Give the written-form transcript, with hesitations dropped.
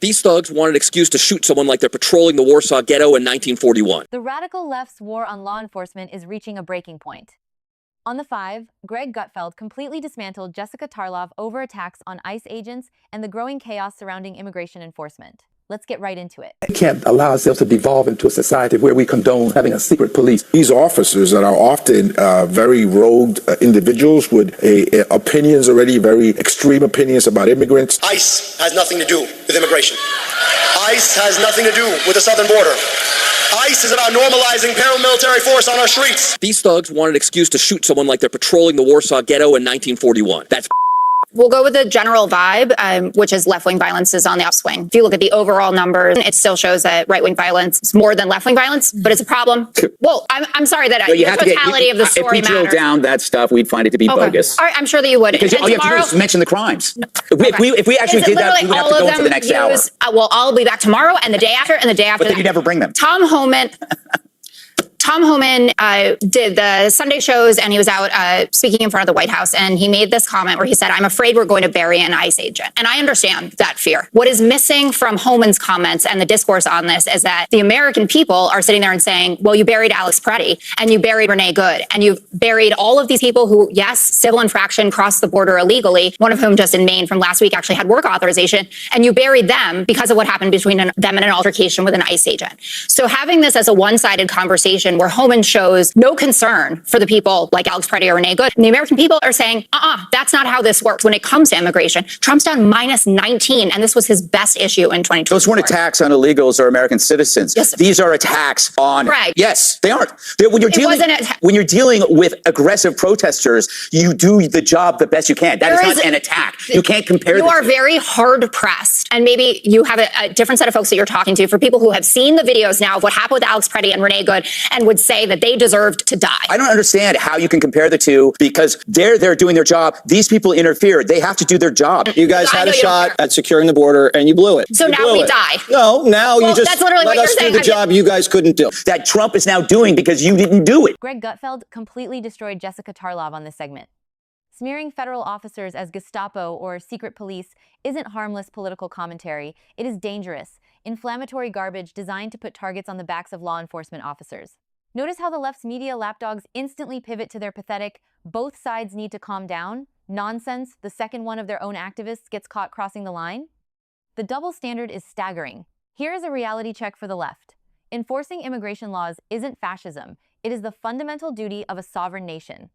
These thugs wanted an excuse to shoot someone like they're patrolling the Warsaw Ghetto in 1941. The radical left's war on law enforcement is reaching a breaking point. On the 5, Greg Gutfeld completely dismantled Jessica Tarlov over attacks on ICE agents and the growing chaos surrounding immigration enforcement. Let's get right into it. We can't allow ourselves to devolve into a society where we condone having a secret police. These officers that are often very rogue individuals with opinions already, very extreme opinions about immigrants. ICE has nothing to do with immigration. ICE has nothing to do with the southern border. ICE is about normalizing paramilitary force on our streets. These thugs wanted an excuse to shoot someone like they're patrolling the Warsaw Ghetto in 1941. That's We'll go with the general vibe, which is left-wing violence is on the upswing. If you look at the overall numbers, it still shows that right-wing violence is more than left-wing violence, but it's a problem. Well, I'm sorry that the totality of the story matters. If we drill down that stuff, we'd find it to be bogus. All right, I'm sure that you would. Because all you have to do is mention the crimes. No. If we actually did that, we would have to go into the next hour. Well, I'll be back tomorrow and the day after and the day after. But then you never bring them. Tom Homan did the Sunday shows, and he was out speaking in front of the White House, and he made this comment where he said, "I'm afraid we're going to bury an ICE agent." And I understand that fear. What is missing from Homan's comments and the discourse on this is that the American people are sitting there and saying, well, you buried Alex Preddy, and you buried Renee Good, and you've buried all of these people who, yes, civil infraction, crossed the border illegally, one of whom just in Maine from last week actually had work authorization, and you buried them because of what happened between them and an altercation with an ICE agent. So having this as a one-sided conversation where Homan shows no concern for the people like Alex Preddy or Renee Good, and the American people are saying, that's not how this works when it comes to immigration. Trump's down minus 19, and this was his best issue in 2020. Those weren't attacks on illegals or American citizens. Yes. These are attacks on... Right. Yes, they aren't. When you're dealing with aggressive protesters, you do the job the best you can. That is not an attack. You can't compare You are very hard-pressed, and maybe you have a different set of folks that you're talking to. For people who have seen the videos now of what happened with Alex Preddy and Renee Good and would say that they deserved to die. I don't understand how you can compare the two, because they're doing their job. These people interfere. They have to do their job. You guys had a shot at securing the border, and you blew it. So now we die. No, now you just that's literally let what us you're do the job you guys couldn't do. That Trump is now doing because you didn't do it. Greg Gutfeld completely destroyed Jessica Tarlov on this segment. Smearing federal officers as Gestapo or secret police isn't harmless political commentary. It is dangerous, inflammatory garbage designed to put targets on the backs of law enforcement officers. Notice how the left's media lapdogs instantly pivot to their pathetic, both sides need to calm down nonsense the second one of their own activists gets caught crossing the line? The double standard is staggering. Here is a reality check for the left. Enforcing immigration laws isn't fascism. It is the fundamental duty of a sovereign nation.